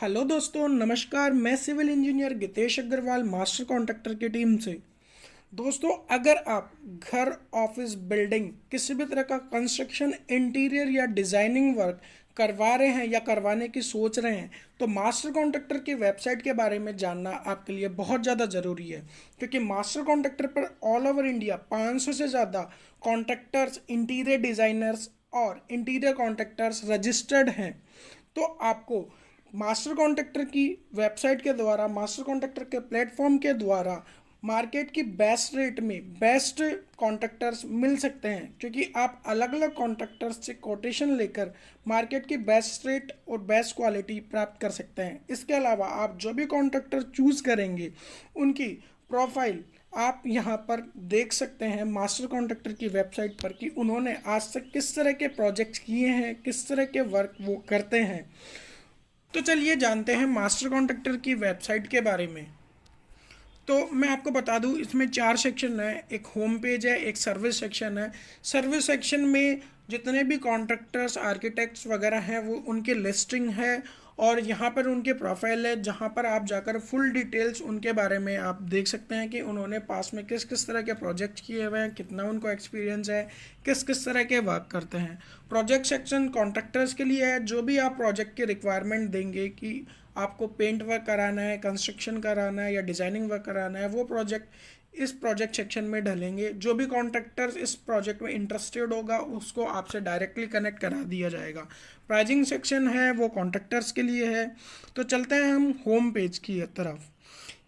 Hello दोस्तों, नमस्कार। मैं civil engineer Gitesh Agarwal master contractor की टीम से। दोस्तों, अगर आप घर, ऑफिस, बिल्डिंग किसी भी तरह का कंस्ट्रक्शन, इंटीरियर या डिज़ाइनिंग वर्क करवा रहे हैं या करवाने की सोच रहे हैं तो मास्टर कॉन्ट्रैक्टर की वेबसाइट के बारे में जानना आपके लिए बहुत ज़्यादा ज़रूरी है, क्योंकि मास्टर कॉन्ट्रैक्टर पर ऑल ओवर इंडिया 500 से ज़्यादा कॉन्ट्रैक्टर्स, इंटीरियर डिज़ाइनर्स और इंटीरियर कॉन्ट्रैक्टर्स रजिस्टर्ड हैं। तो आपको मास्टर कॉन्ट्रैक्टर की वेबसाइट के द्वारा, मास्टर कॉन्ट्रैक्टर के प्लेटफॉर्म के द्वारा मार्केट की बेस्ट रेट में बेस्ट कॉन्ट्रैक्टर्स मिल सकते हैं, क्योंकि आप अलग अलग कॉन्ट्रैक्टर्स से कोटेशन लेकर मार्केट की बेस्ट रेट और बेस्ट क्वालिटी प्राप्त कर सकते हैं। इसके अलावा आप जो भी कॉन्ट्रैक्टर चूज़ करेंगे उनकी प्रोफाइल आप यहाँ पर देख सकते हैं मास्टर कॉन्ट्रैक्टर की वेबसाइट पर कि उन्होंने आज तक किस तरह के प्रोजेक्ट्स किए हैं, किस तरह के वर्क वो करते हैं। तो चलिए जानते हैं मास्टर कॉन्ट्रैक्टर की वेबसाइट के बारे में। तो मैं आपको बता दूं, इसमें 4 सेक्शन है। एक होम पेज है, एक सर्विस सेक्शन है। सर्विस सेक्शन में जितने भी कॉन्ट्रैक्टर्स, आर्किटेक्ट्स वगैरह हैं वो उनकी लिस्टिंग है और यहाँ पर उनके प्रोफाइल है, जहाँ पर आप जाकर फुल डिटेल्स उनके बारे में आप देख सकते हैं कि उन्होंने पास में किस किस तरह के प्रोजेक्ट किए हुए हैं, कितना उनको एक्सपीरियंस है, किस किस तरह के वर्क करते हैं। प्रोजेक्ट सेक्शन कॉन्ट्रैक्टर्स के लिए है। जो भी आप प्रोजेक्ट की रिक्वायरमेंट देंगे कि आपको पेंट वर्क कराना है, कंस्ट्रक्शन कराना है या डिज़ाइनिंग वर्क कराना है, वो प्रोजेक्ट इस प्रोजेक्ट सेक्शन में ढलेंगे। जो भी कॉन्ट्रैक्टर्स इस प्रोजेक्ट में इंटरेस्टेड होगा उसको आपसे डायरेक्टली कनेक्ट करा दिया जाएगा। प्राइजिंग सेक्शन है वो कॉन्ट्रैक्टर्स के लिए है। तो चलते हैं हम होम पेज की तरफ।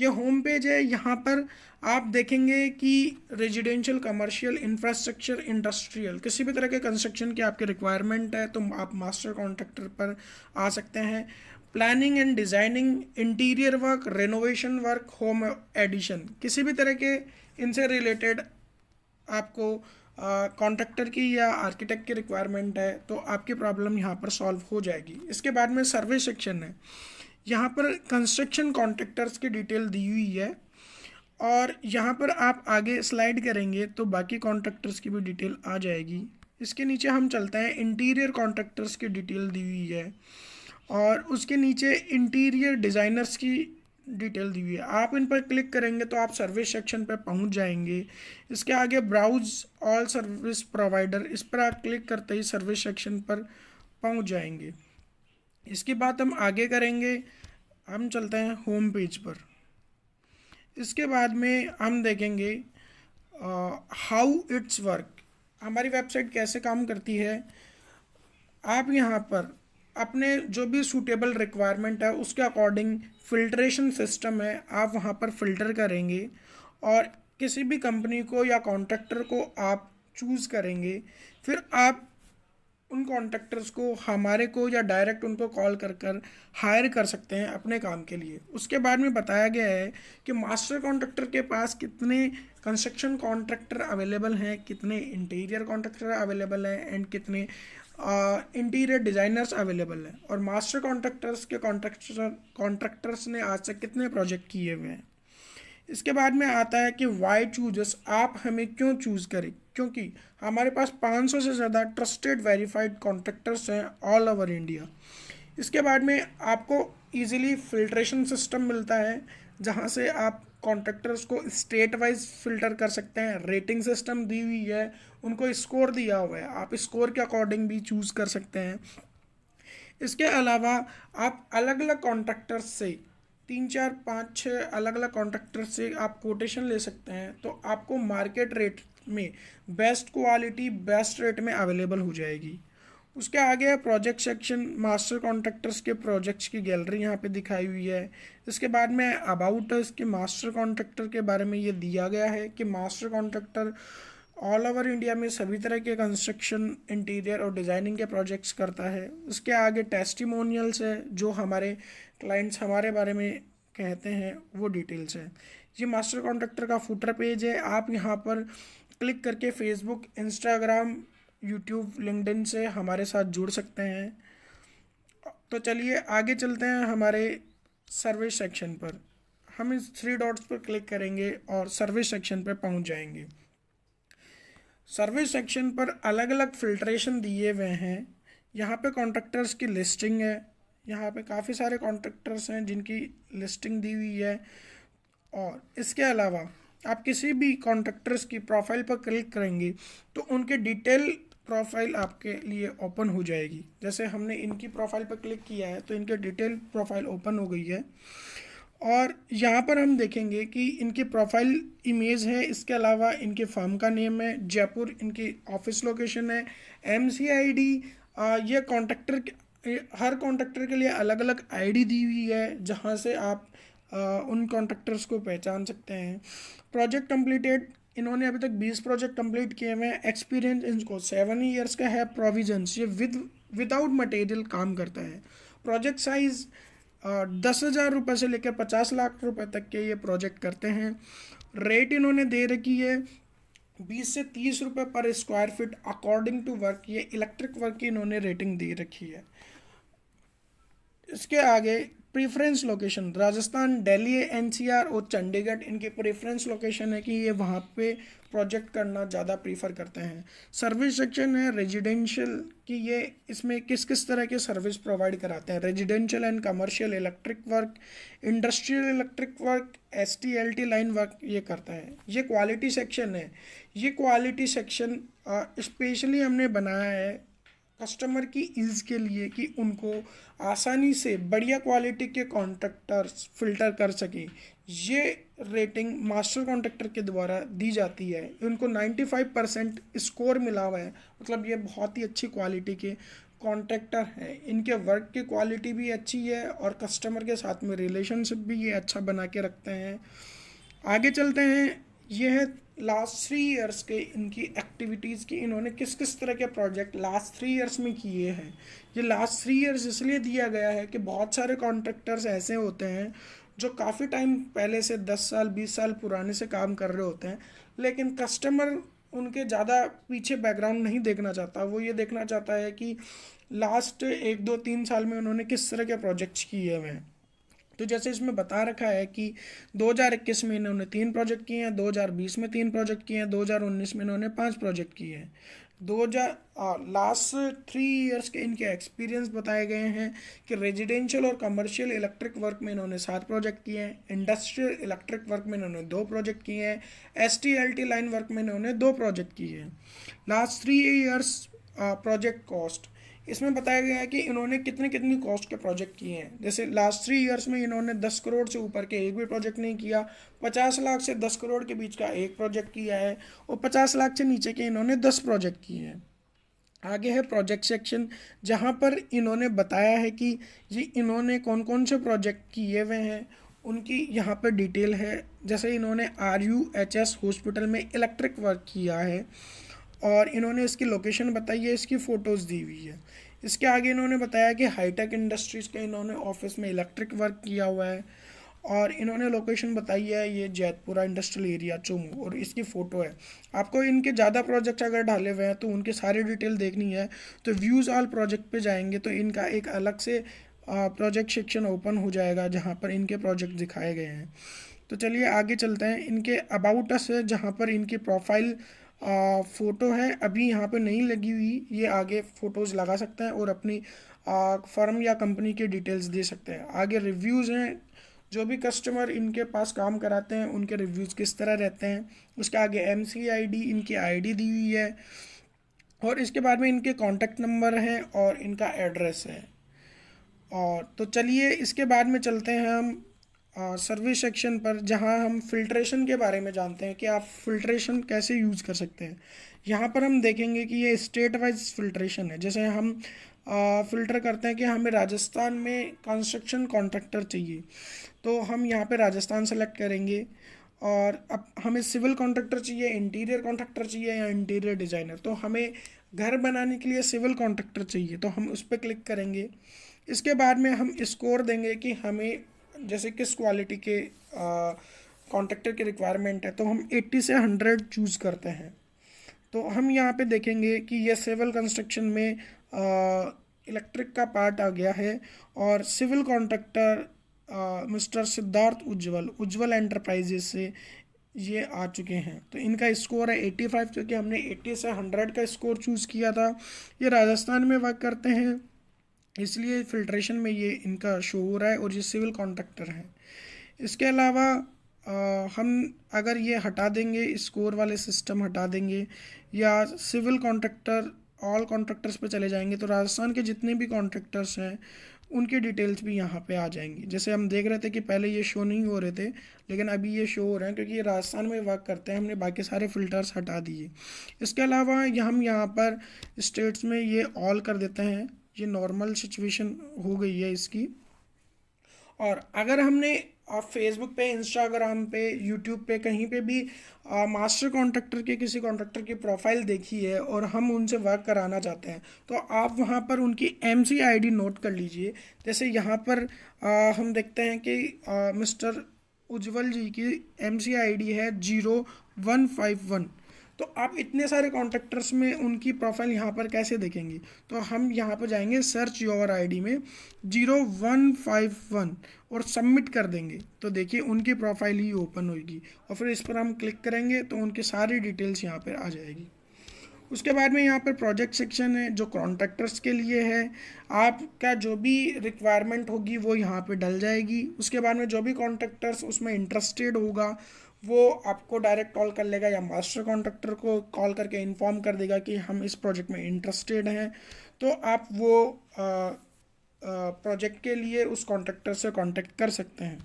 ये होम पेज है। यहाँ पर आप देखेंगे कि रेजिडेंशियल, कमर्शियल, इंफ्रास्ट्रक्चर, इंडस्ट्रियल किसी भी तरह के कंस्ट्रक्शन की आपकी रिक्वायरमेंट है तो आप मास्टर कॉन्ट्रैक्टर पर आ सकते हैं। Planning and designing, interior work, renovation work, home addition, किसी भी तरह के इनसे रिलेटेड आपको कॉन्ट्रैक्टर की या आर्किटेक्ट की रिक्वायरमेंट है तो आपकी प्रॉब्लम यहाँ पर सॉल्व हो जाएगी। इसके बाद में सर्विस सेक्शन है। यहाँ पर कंस्ट्रक्शन कॉन्ट्रैक्टर्स की डिटेल दी हुई है और यहाँ पर आप आगे स्लाइड करेंगे तो बाकी कॉन्ट्रैक्टर्स की भी डिटेल आ जाएगी। इसके नीचे हम चलते हैं, इंटीरियर कॉन्ट्रैक्टर्स की डिटेल दी हुई है और उसके नीचे इंटीरियर डिज़ाइनर्स की डिटेल दी हुई है। आप इन पर क्लिक करेंगे तो आप सर्विस सेक्शन पर पहुंच जाएंगे। इसके आगे ब्राउज ऑल सर्विस प्रोवाइडर, इस पर आप क्लिक करते ही सर्विस सेक्शन पर पहुंच जाएंगे। इसके बाद हम आगे करेंगे, हम चलते हैं होम पेज पर। इसके बाद में हम देखेंगे हाउ इट्स वर्क, हमारी वेबसाइट कैसे काम करती है। आप यहाँ पर अपने जो भी सूटेबल रिक्वायरमेंट है उसके अकॉर्डिंग फिल्ट्रेशन सिस्टम है, आप वहाँ पर फ़िल्टर करेंगे और किसी भी कंपनी को या कॉन्ट्रैक्टर को आप चूज़ करेंगे। फिर आप उन कॉन्ट्रैक्टर्स को, हमारे को या डायरेक्ट उनको कॉल कर कर हायर कर सकते हैं अपने काम के लिए। उसके बाद में बताया गया है कि मास्टर कॉन्ट्रैक्टर के पास कितने कंस्ट्रक्शन कॉन्ट्रैक्टर अवेलेबल हैं, कितने इंटीरियर कॉन्ट्रैक्टर अवेलेबल हैं एंड कितने इंटीरियर डिज़ाइनर्स अवेलेबल हैं, और मास्टर कॉन्ट्रैक्टर्स के कॉन्ट्रैक्टर्स ने आज तक कितने प्रोजेक्ट किए हुए हैं। इसके बाद में आता है कि वाई चूजस, आप हमें क्यों चूज़ करें, क्योंकि हमारे पास 500 से ज़्यादा ट्रस्टेड वेरीफाइड कॉन्ट्रैक्टर्स हैं ऑल ओवर इंडिया। इसके बाद में आपको इजीली फिल्ट्रेशन सिस्टम मिलता है, जहां से आप कॉन्ट्रैक्टर्स को स्टेट वाइज फ़िल्टर कर सकते हैं। रेटिंग सिस्टम दी हुई है, उनको स्कोर दिया हुआ है, आप स्कोर के अकॉर्डिंग भी चूज़ कर सकते हैं। इसके अलावा आप अलग अलग कॉन्ट्रैक्टर्स से 3 4 5 6 अलग अलग कॉन्ट्रैक्टर से आप कोटेशन ले सकते हैं, तो आपको मार्केट रेट में बेस्ट क्वालिटी, बेस्ट रेट में अवेलेबल हो जाएगी। उसके आगे है प्रोजेक्ट सेक्शन, मास्टर कॉन्ट्रैक्टर्स के प्रोजेक्ट्स की गैलरी यहाँ पे दिखाई हुई है। इसके बाद में अबाउट अस के मास्टर कॉन्ट्रैक्टर के बारे में ये दिया गया है कि master contractor all over India में सभी तरह के कंस्ट्रक्शन, इंटीरियर और डिज़ाइनिंग के प्रोजेक्ट्स करता है। उसके आगे टेस्टिमोनियल्स है, जो हमारे क्लाइंट्स हमारे बारे में कहते हैं, वो डिटेल्स है। ये मास्टर कॉन्ट्रैक्टर का फुटर पेज है। आप यहाँ पर क्लिक करके फेसबुक, इंस्टाग्राम, यूट्यूब, लिंक्डइन से हमारे साथ जुड़ सकते हैं। तो चलिए आगे चलते हैं हमारे सर्विस सेक्शन पर। हम इस 3 डॉट्स पर क्लिक करेंगे और सर्विस सेक्शन पर पहुंच जाएंगे। सर्विस सेक्शन पर अलग अलग फिल्ट्रेशन दिए हुए हैं। यहाँ पे कॉन्ट्रैक्टर्स की लिस्टिंग है, यहाँ पे काफ़ी सारे कॉन्ट्रैक्टर्स हैं जिनकी लिस्टिंग दी हुई है। और इसके अलावा आप किसी भी कॉन्ट्रैक्टर्स की प्रोफाइल पर क्लिक करेंगे तो उनके डिटेल प्रोफाइल आपके लिए ओपन हो जाएगी। जैसे हमने इनकी प्रोफाइल पर क्लिक किया है तो इनके डिटेल प्रोफाइल ओपन हो गई है। और यहाँ पर हम देखेंगे कि इनकी प्रोफाइल इमेज है, इसके अलावा इनके फर्म का नेम है जयपुर, इनकी ऑफिस लोकेशन है, MCID। ये कॉन्ट्रैक्टर हर कॉन्ट्रैक्टर के लिए अलग अलग ID दी हुई है जहाँ से आप उन कॉन्ट्रैक्टर्स को पहचान सकते हैं। प्रोजेक्ट कंप्लीटेड, इन्होंने अभी तक 20 प्रोजेक्ट कंप्लीट किए हुए हैं। एक्सपीरियंस इनको 7 ईयर्स का है। प्रोविजंस, ये विदाउट मटेरियल काम करता है। प्रोजेक्ट साइज 10,000 रुपये से लेकर 50 लाख रुपए तक के ये प्रोजेक्ट करते हैं। रेट इन्होंने दे रखी है 20 से 30 रुपये पर square feet according to work. ये इलेक्ट्रिक वर्क की इन्होंने रेटिंग दे रखी है। इसके आगे preference location, Rajasthan, Delhi, NCR और चंडीगढ़ इनकी प्रेफरेंस लोकेशन है कि ये वहाँ पे प्रोजेक्ट करना ज़्यादा प्रीफर करते हैं। सर्विस सेक्शन है रेजिडेंशियल कि ये इसमें किस किस तरह के सर्विस प्रोवाइड कराते हैं। Residential and commercial electric work, industrial electric work, ST LT line work ये करता है। ये क्वालिटी सेक्शन है। ये क्वालिटी सेक्शन स्पेशली हमने बनाया है कस्टमर की ईज़ के लिए कि उनको आसानी से बढ़िया क्वालिटी के कॉन्ट्रैक्टर्स फिल्टर कर सकें। ये रेटिंग मास्टर कॉन्ट्रैक्टर के द्वारा दी जाती है। उनको 95% स्कोर मिला हुआ है, मतलब ये बहुत ही अच्छी क्वालिटी के कॉन्ट्रैक्टर हैं। इनके वर्क की क्वालिटी भी अच्छी है और कस्टमर के साथ में रिलेशनशिप भी ये अच्छा बना के रखते हैं। आगे चलते हैं। ये है लास्ट 3 ईयर्स के इनकी एक्टिविटीज़ की, इन्होंने किस किस तरह के प्रोजेक्ट लास्ट 3 ईयर्स में किए हैं। ये लास्ट 3 ईयर्स इसलिए दिया गया है कि बहुत सारे कॉन्ट्रैक्टर्स ऐसे होते हैं जो काफ़ी टाइम पहले से 10 साल 20 साल पुराने से काम कर रहे होते हैं, लेकिन कस्टमर उनके ज़्यादा पीछे बैकग्राउंड नहीं देखना चाहता। वो ये देखना चाहता है कि लास्ट 1 2 3 साल में उन्होंने किस तरह के प्रोजेक्ट्स किए हुए हैं। तो जैसे इसमें बता रखा है कि 2021 में इन्होंने 3 प्रोजेक्ट किए हैं, 2020 में 3 प्रोजेक्ट किए हैं, 2019 में इन्होंने 5 प्रोजेक्ट किए हैं। लास्ट 3 ईयर्स के इनके एक्सपीरियंस बताए गए हैं कि रेजिडेंशियल और कमर्शियल इलेक्ट्रिक वर्क में इन्होंने 7 प्रोजेक्ट किए हैं, इंडस्ट्रियल इलेक्ट्रिक वर्क में इन्होंने 2 प्रोजेक्ट किए हैं, ST LT लाइन वर्क में इन्होंने 2 प्रोजेक्ट किए हैं। लास्ट 3 ईयर्स प्रोजेक्ट कॉस्ट, इसमें बताया गया है कि इन्होंने कितनी कितनी कॉस्ट के प्रोजेक्ट किए हैं। जैसे लास्ट 3 ईयर्स में इन्होंने 10 करोड़ से ऊपर के एक भी प्रोजेक्ट नहीं किया, 50 लाख से 10 करोड़ के बीच का एक प्रोजेक्ट किया है और 50 लाख से नीचे के इन्होंने 10 प्रोजेक्ट किए हैं। आगे है प्रोजेक्ट सेक्शन, जहाँ पर इन्होंने बताया है कि ये इन्होंने कौन कौन से प्रोजेक्ट किए हुए हैं, उनकी यहाँ पर डिटेल है। जैसे इन्होंने RUHS हॉस्पिटल में इलेक्ट्रिक वर्क किया है और इन्होंने इसकी लोकेशन बताई है, इसकी फ़ोटोज़ दी हुई है। इसके आगे इन्होंने बताया कि हाईटेक इंडस्ट्रीज़ के इन्होंने ऑफिस में इलेक्ट्रिक वर्क किया हुआ है और इन्होंने लोकेशन बताई है ये जैतपुरा इंडस्ट्रियल एरिया चुमू, और इसकी फ़ोटो है। आपको इनके ज़्यादा प्रोजेक्ट अगर डाले हुए हैं तो उनके सारी डिटेल देखनी है तो व्यूज़ ऑल प्रोजेक्ट पे जाएंगे तो इनका एक अलग से प्रोजेक्ट सेक्शन ओपन हो जाएगा जहाँ पर इनके प्रोजेक्ट दिखाए गए हैं। तो चलिए आगे चलते हैं। इनके अबाउट अस है जहाँ पर इनकी प्रोफाइल फ़ोटो है, अभी यहाँ पे नहीं लगी हुई, ये आगे फ़ोटोज़ लगा सकते हैं और अपनी फर्म या कंपनी की डिटेल्स दे सकते हैं। आगे रिव्यूज़ हैं, जो भी कस्टमर इनके पास काम कराते हैं उनके रिव्यूज़ किस तरह रहते हैं। उसके आगे MCID इनकी ID दी हुई है और इसके बाद में इनके कॉन्टैक्ट नंबर हैं और इनका एड्रेस है। और तो चलिए इसके बाद में चलते हैं हम सर्विस सेक्शन पर, जहां हम फिल्ट्रेशन के बारे में जानते हैं कि आप फिल्ट्रेशन कैसे यूज़ कर सकते हैं। यहाँ पर हम देखेंगे कि ये स्टेट वाइज फिल्ट्रेशन है। जैसे हम फ़िल्टर करते हैं कि हमें राजस्थान में कंस्ट्रक्शन कॉन्ट्रैक्टर चाहिए तो हम यहाँ पे राजस्थान सेलेक्ट करेंगे। और अब हमें सिविल कॉन्ट्रैक्टर चाहिए, इंटीरियर कॉन्ट्रैक्टर चाहिए या इंटीरियर डिज़ाइनर, तो हमें घर बनाने के लिए सिविल कॉन्ट्रैक्टर चाहिए तो हम उस पर क्लिक करेंगे। इसके बाद में हम स्कोर देंगे कि हमें जैसे किस क्वालिटी के कॉन्ट्रैक्टर की रिक्वायरमेंट है, तो हम 80 से 100 चूज़ करते हैं। तो हम यहाँ पे देखेंगे कि ये सिविल कंस्ट्रक्शन में इलेक्ट्रिक का पार्ट आ गया है और सिविल कॉन्ट्रैक्टर मिस्टर सिद्धार्थ उज्जवल एंटरप्राइजेज से ये आ चुके हैं। तो इनका स्कोर है 85, क्योंकि हमने 80 से 100 का स्कोर चूज़ किया था। ये राजस्थान में वर्क करते हैं। इसलिए फिल्ट्रेशन में ये इनका शो हो रहा है और ये सिविल कॉन्ट्रैक्टर हैं। इसके अलावा हम अगर ये हटा देंगे, स्कोर वाले सिस्टम हटा देंगे या सिविल कॉन्ट्रैक्टर ऑल कॉन्ट्रैक्टर्स पे चले जाएंगे, तो राजस्थान के जितने भी कॉन्ट्रैक्टर्स हैं उनके डिटेल्स भी यहाँ पे आ जाएंगी। जैसे हम देख रहे थे कि पहले ये शो नहीं हो रहे थे, लेकिन अभी ये शो हो रहे हैं क्योंकि ये राजस्थान में वर्क करते हैं। हमने बाकी सारे फ़िल्टर्स हटा दिए। इसके अलावा हम यहाँ पर स्टेट्स में ये ऑल कर देते हैं। ये नॉर्मल सिचुएशन हो गई है इसकी। और अगर हमने फेसबुक पे, इंस्टाग्राम पे, यूट्यूब पे कहीं पे भी मास्टर कॉन्ट्रैक्टर के किसी कॉन्ट्रैक्टर की प्रोफाइल देखी है और हम उनसे वर्क कराना चाहते हैं, तो आप वहाँ पर उनकी MCID नोट कर लीजिए। जैसे यहाँ पर हम देखते हैं कि मिस्टर उज्जवल जी की MCID है 0151। तो आप इतने सारे कॉन्ट्रैक्टर्स में उनकी प्रोफाइल यहाँ पर कैसे देखेंगे? तो हम यहाँ पर जाएंगे सर्च योर ID में 0151 और सबमिट कर देंगे, तो देखिए उनकी प्रोफाइल ही ओपन होगी और फिर इस पर हम क्लिक करेंगे तो उनकी सारी डिटेल्स यहाँ पर आ जाएगी। उसके बाद में यहाँ पर प्रोजेक्ट सेक्शन है जो कॉन्ट्रैक्टर्स के लिए है। आपका जो भी रिक्वायरमेंट होगी वो यहाँ पे डल जाएगी। उसके बाद में जो भी कॉन्ट्रैक्टर्स उसमें इंटरेस्टेड होगा वो आपको डायरेक्ट कॉल कर लेगा या मास्टर कॉन्ट्रैक्टर को कॉल करके इन्फॉर्म कर देगा कि हम इस प्रोजेक्ट में इंटरेस्टेड हैं। तो आप वो प्रोजेक्ट के लिए उस कॉन्ट्रैक्टर से कांटेक्ट कर सकते हैं।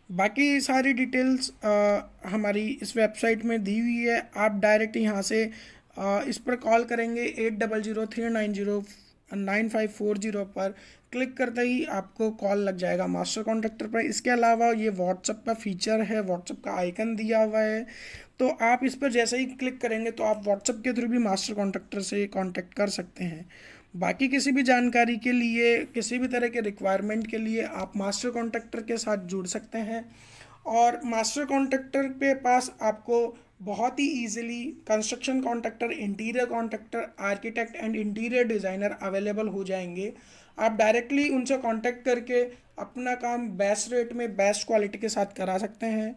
बाकी सारी डिटेल्स हमारी इस वेबसाइट में दी हुई है। आप डायरेक्ट यहाँ से इस पर कॉल करेंगे 8003909540 पर क्लिक करते ही आपको कॉल लग जाएगा मास्टर कॉन्ट्रैक्टर पर। इसके अलावा ये व्हाट्सएप का फीचर है, व्हाट्सएप का आइकन दिया हुआ है, तो आप इस पर जैसे ही क्लिक करेंगे तो आप व्हाट्सएप के थ्रू भी मास्टर कॉन्ट्रैक्टर से कांटेक्ट कर सकते हैं। बाकी किसी भी जानकारी के लिए, किसी भी तरह के रिक्वायरमेंट के लिए आप मास्टर कॉन्ट्रैक्टर के साथ जुड़ सकते हैं। और मास्टर कॉन्ट्रैक्टर के पास आपको बहुत ही easily construction contractor, interior contractor, architect and interior designer available हो जाएंगे। आप डायरेक्टली उनसे कांटेक्ट करके अपना काम बेस्ट रेट में, बेस्ट क्वालिटी के साथ करा सकते हैं।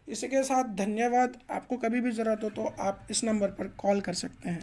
इसी के साथ धन्यवाद। आपको कभी भी ज़रूरत हो तो आप इस नंबर पर कॉल कर सकते हैं।